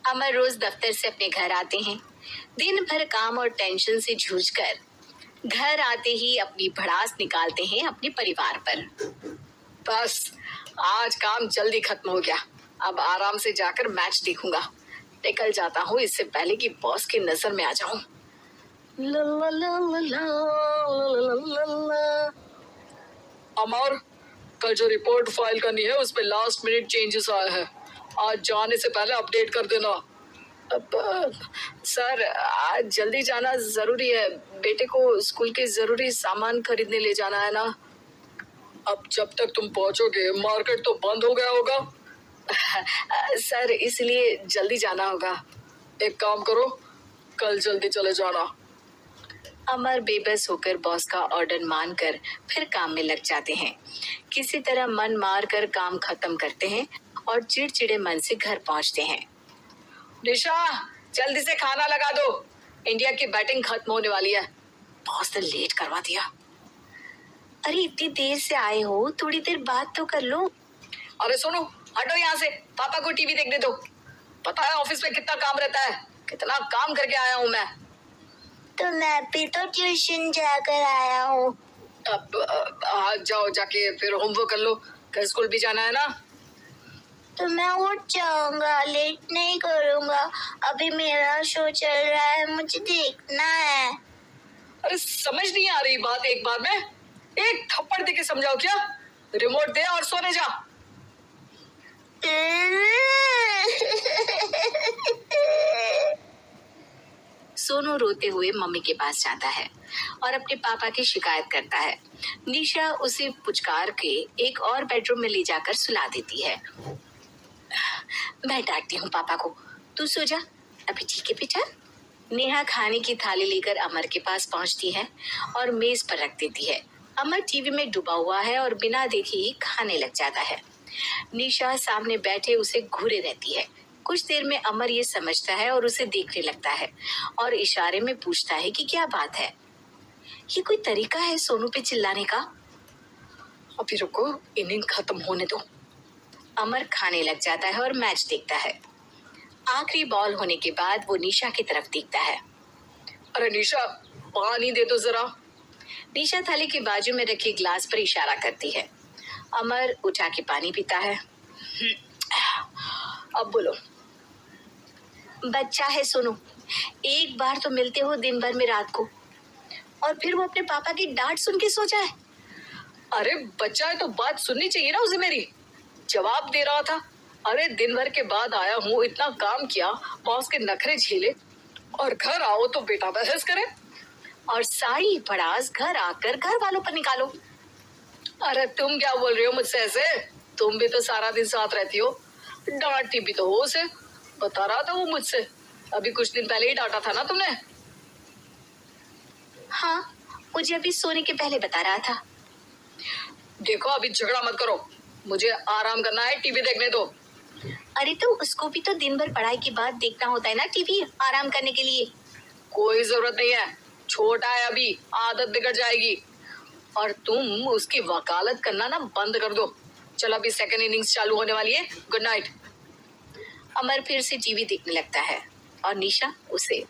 अमर रोज दफ्तर से अपने घर आते हैं। दिन भर काम और टेंशन से जूझकर घर आते ही अपनी भड़ास निकालते हैं अपने परिवार पर। बस आज काम जल्दी खत्म हो गया, अब आराम से जाकर मैच देखूंगा। निकल जाता हूँ इससे पहले कि बॉस की नजर में आ जाऊं। अमर, कल जो रिपोर्ट फाइल करनी है उसमें लास्ट मिनट चेंजेस आए हैं, आज जाने से पहले अपडेट कर देना। सर, आज जल्दी जाना जरूरी है, बेटे को स्कूल के जरूरी सामान खरीदने ले जाना है ना। अब जब तक तुम पहुंचोगे मार्केट तो बंद हो गया होगा। सर, इसलिए जल्दी जाना होगा। एक काम करो, कल जल्दी चले जाना। अमर बेबस होकर बॉस का ऑर्डर मानकर फिर काम में लग जाते हैं। किसी तरह मन मार कर काम खत्म करते हैं और चिड़चिड़े मन से घर पहुंचते हैं। निशा, जल्दी से खाना लगा दो, इंडिया की बैटिंग खत्म होने वाली है। बॉस ने लेट करवा दिया। अरे इतनी देर से आए हो, थोड़ी देर बात तो कर लो। अरे सुनो, हटो यहाँ से, पापा को टीवी देखने दो। पता है ऑफिस में कितना काम रहता है, कितना काम करके आया हूँ मैं। तो मैं भी तो ट्यूशन जाकर आया हूँ। अब आज जाओ, जाके फिर होमवर्क कर लो, कल स्कूल भी जाना है ना। तो मैं उठ जाऊंगा, लेट नहीं करूंगा, अभी मेरा शो चल रहा है, मुझे देखना है। अरे समझ नहीं आ रही बात, एक बार में एक थप्पड़ दे के समझाओ क्या। रिमोट दे और सोने जा। सोनू रोते हुए मम्मी के पास जाता है और अपने पापा की शिकायत करता है। निशा उसे पुचकार के एक और बेडरूम में ले जाकर सुला देती है। मैं डांटती हूँ पापा को, तू सो जा। अभी ठीक है बेटा। नेहा खाने की थाली लेकर अमर के पास पहुंचती है और मेज पर रख देती है। अमर टीवी में डूबा हुआ है और बिना देखे ही खाने लग जाता है। निशा सामने बैठे उसे घूरे रहती है। कुछ देर में अमर ये समझता है और उसे देखने लगता है और इशारे में पूछता है कि क्या बात है। ये कोई तरीका है सोनू पे चिल्लाने का? अभी रुको, इनिंग खत्म होने दो। अमर खाने लग जाता है और मैच देखता है। आखिरी बॉल होने के बाद वो निशा की तरफ देखता है। अरे निशा, पानी दे दो जरा। निशा थाली के बाजू में रखे ग्लास पर इशारा करती है। अमर उठा के पानी पीता है। अब बोलो। बच्चा है सोनू, एक बार तो मिलते हो दिन भर में रात को, और फिर वो अपने पापा की डांट सुन के सो जाए। अरे बच्चा है तो बात सुननी चाहिए ना उसे मेरी। जवाब दे रहा था। अरे दिन भर के बाद आया हूँ, इतना काम किया, बॉस के नखरे झेले, और घर आओ तो बेटा बहस करे और सारी भड़ास घर आकर घर वालों पर निकालो। अरे तुम क्या बोल रही हो मुझसे ऐसे? तुम भी तो सारा दिन साथ रहती हो, डांटती भी तो हो उसे। बता रहा था वो मुझसे, अभी कुछ दिन पहले ही डांटा था ना तुमने। हाँ, मुझे अभी सोने के पहले बता रहा था। देखो अभी झगड़ा मत करो, मुझे आराम करना है, टीवी देखने दो। अरे तो उसको भी तो दिन भर पढ़ाई के बाद देखना होता है ना टीवी, आराम करने के लिए। कोई जरूरत नहीं है, छोटा है अभी, आदत बिगड़ जाएगी। और तुम उसकी वकालत करना ना बंद कर दो। चलो अभी सेकंड इनिंग्स चालू होने वाली है, गुड नाइट। अमर फिर से टीवी देखने लगता है और निशा उसे।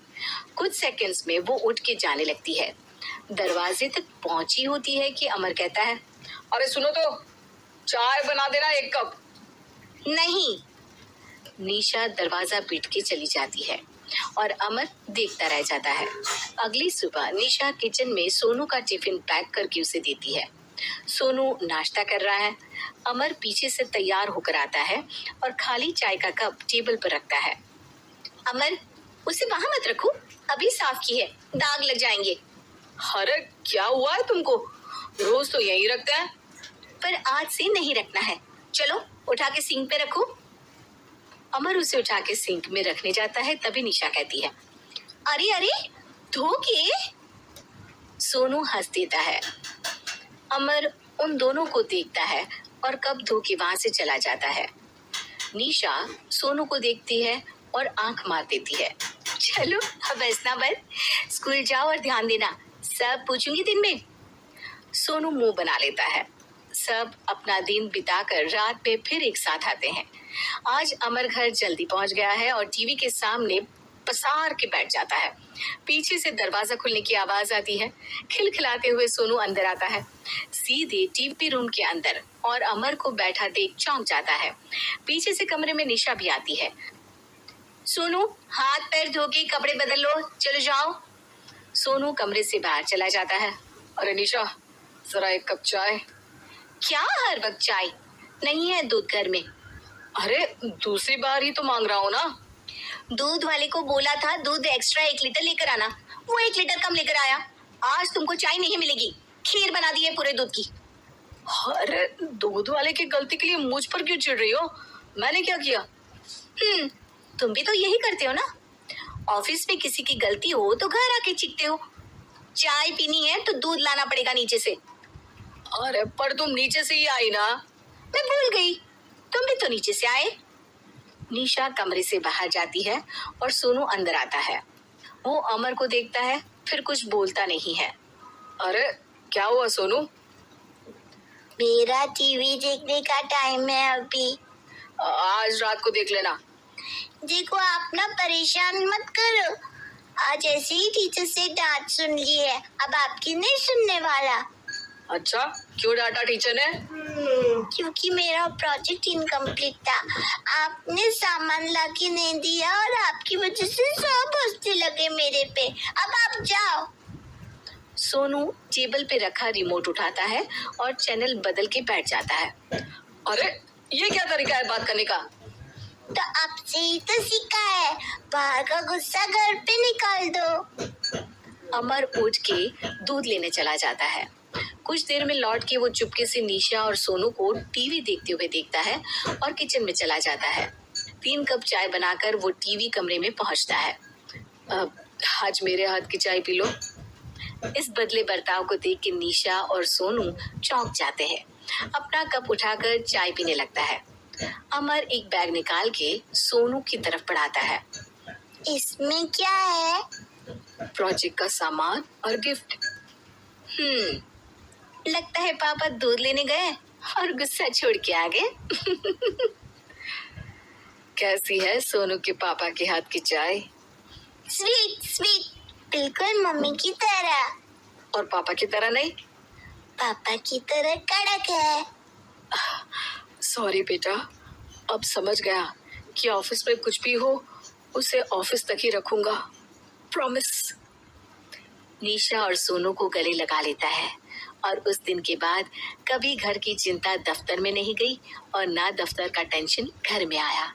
कुछ सेकंड्स में वो उठ के जाने लगती है। दरवाजे तक पहुंची होती है कि अमर कहता है, अरे सुनो तो, चाय बना देना 1 कप। नहीं। निशा दरवाजा पीट के चली जाती है और अमर देखता रह जाता है। अगली सुबह निशा किचन में सोनू का टिफिन पैक करके उसे देती है। सोनू नाश्ता कर रहा है। अमर पीछे से तैयार होकर आता है और खाली चाय का कप टेबल पर रखता है। अमर, उसे वहां मत रखो, अभी साफ की है, दाग लग जाएंगे। अरे क्या हुआ है तुमको? रोज तो यही रखते हैं। पर आज से नहीं रखना है, चलो उठा के सिंक पे रखो। अमर उसे उठा के सिंक में रखने जाता है, तभी निशा कहती है, अरे अरे धो के। सोनू हंस देता है। अमर उन दोनों को देखता है और कप धो के वहां से चला जाता है। निशा सोनू को देखती है और आंख मार देती है। चलो अब हंसना बंद, स्कूल जाओ और ध्यान देना, सब पूछूंगी दिन में। सोनू मुंह बना लेता है। सब अपना दिन बिताकर रात में फिर एक साथ आते हैं। आज अमर घर जल्दी पहुंच गया है और टीवी के सामने पसार के बैठ जाता है। पीछे से दरवाजा खुलने की आवाज आती है। खिलखिलाते हुए सोनू अंदर आता है, सीधे टीवी रूम के अंदर, और अमर को बैठा देख चौंक जाता है। पीछे से कमरे में निशा भी आती है। सोनू, हाथ पैर धो के कपड़े बदल लो, चलो जाओ। सोनू कमरे से बाहर चला जाता है। अरे निशा, जरा एक कप चाय। क्या हर वक्त चाय? नहीं है दूध घर में। अरे दूसरी बार ही तो मांग रहा हूँ ना। दूध वाले को बोला था दूध एक्स्ट्रा 1 लीटर लेकर आना, वो 1 लीटर कम लेकर आया। आज तुमको चाय नहीं मिलेगी, खीर बना दी है पूरे दूध की। अरे दूध वाले की गलती के लिए मुझ पर क्यों चिढ़ रही हो? मैंने क्या किया? तुम भी तो यही करते हो ना। ऑफिस में किसी की गलती हो तो घर आके चीखते हो। चाय पीनी है तो दूध लाना पड़ेगा नीचे से। अरे पर तुम नीचे से ही आई ना। मैं भूल गई, तुम भी तो नीचे से आए। निशा कमरे से बाहर जाती है और सोनू अंदर आता है। वो अमर को देखता है, फिर कुछ बोलता नहीं है। अरे क्या हुआ सोनू? मेरा टीवी देखने का टाइम है अभी। आज रात को देख लेना। देखो आप ना परेशान मत करो। आज ऐसे ही टीचर से डांट सुन ली है, अब आपकी नहीं सुनने वाला। अच्छा, क्यों डांटा टीचर ने? क्योंकि मेरा प्रोजेक्ट इनकम्प्लीट था। आपने सामान लाके नहीं दिया और आपकी वजह से सब हंसने लगे मेरे पे। अब आप जाओ। सोनू टेबल पे रखा रिमोट उठाता है और चैनल बदल के बैठ जाता है। अरे ये क्या तरीका है बात करने का? तो आपसे ही तो सीखा है, बाहर का गुस्सा घर पे निकाल दो। अमर उठ के दूध लेने चला जाता है। कुछ देर में लौट के वो चुपके से निशा और सोनू को टीवी देखते हुए देखता है और किचन में चला जाता है। 3 कप चाय बनाकर वो टीवी कमरे में पहुंचता है। आज मेरे हाथ की चाय पी लो। इस बदले बर्ताव को देख के निशा और सोनू चौंक जाते हैं। अपना कप उठाकर चाय पीने लगता है। अमर एक बैग निकाल के सोनू की तरफ बढ़ाता है। इसमें क्या है? प्रोजेक्ट का सामान और गिफ्ट। लगता है पापा दूध लेने गए और गुस्सा छोड़ के आ गए। कैसी है सोनू के पापा के हाथ की चाय? स्वीट स्वीट, बिल्कुल मम्मी की तरह। और पापा की तरह नहीं? पापा की तरह कड़क है। सॉरी बेटा, अब समझ गया कि ऑफिस में कुछ भी हो उसे ऑफिस तक ही रखूंगा। प्रॉमिस। निशा और सोनू को गले लगा लेता है और उस दिन के बाद कभी घर की चिंता दफ्तर में नहीं गई और ना दफ्तर का टेंशन घर में आया।